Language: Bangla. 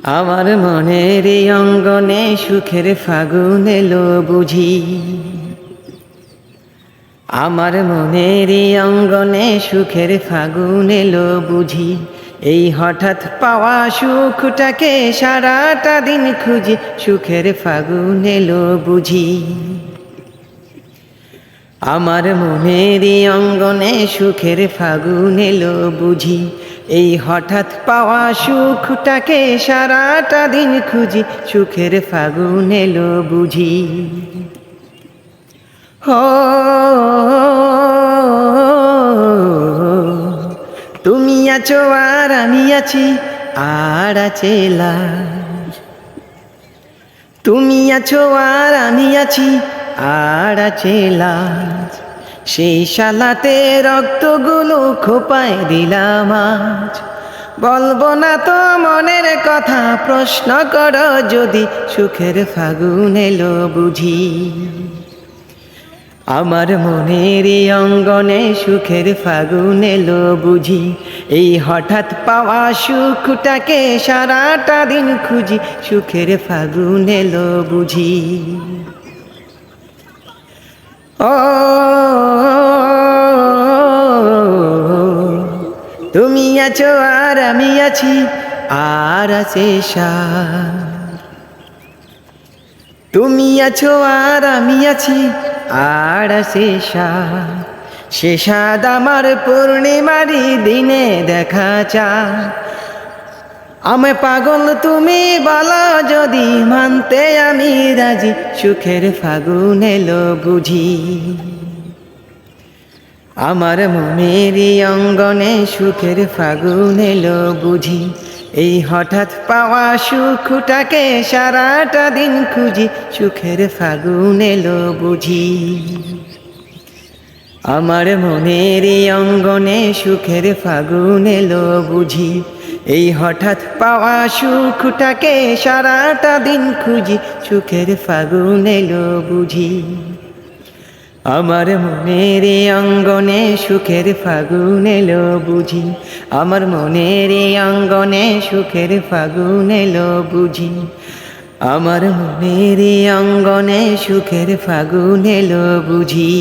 আমার মনের এই অঙ্গনে সুখের ফাগুন এলো বুঝি। আমার মনের এই অঙ্গনে সুখের ফাগুন এলো বুঝি। এই হঠাৎ পাওয়া সুখটাকে সারাটা দিন খুঁজি, সুখের ফাগুন এলো বুঝি। আমার মনের এই অঙ্গনে সুখের ফাগুন এলো বুঝি। এই হঠাৎ পাওয়া সুখটাকে সারাটা দিন খুঁজি, সুখের ফাগুন এলো বুঝি। হো তুমি আছো আর আমি আছি, আর আছে লাজ। তুমি আছো আর আমি আছি, আর আছে লাজ। সেই শালাতে রক্তগুলো খোপায় দিলাম আজ। বলবো না তো মনের কথা, প্রশ্ন করো যদি, সুখের ফাগুন এলো বুঝি। আমার মনের এই অঙ্গনে সুখের ফাগুন এলো বুঝি। এই হঠাৎ পাওয়া সুখটাকে সারাটা দিন খুঁজি, সুখের ফাগুন এলো বুঝি। ও তুমি আছো আর আমি আছি, আর আছে সার। তুমি আছো আর আমি আছি, আর আছে সার। সে সাদ আমার পূর্ণিমারি দিনে দেখা চায়। আমায় পাগল তুমি বলো যদি, মানতে আমি রাজি, সুখের ফাগুন এলো বুঝি। আমার মনের এই অঙ্গনে সুখের ফাগুন এলো বুঝি। এই হঠাৎ পাওয়া সুখটাকে সারাটা দিন খুঁজি, সুখের ফাগুন এলো বুঝি। আমার মনের এই অঙ্গনে সুখের ফাগুন এলো বুঝি। এই হঠাৎ পাওয়া সুখটাকে সারাটা দিন খুঁজি, সুখের ফাগুন এলো বুঝি। আমার মনের এই অঙ্গনে সুখের ফাগুন এলো বুঝি। আমার মনের এই অঙ্গনে সুখের ফাগুন এলো বুঝি। আমার মনের এই অঙ্গনে সুখের ফাগুন এলো বুঝি।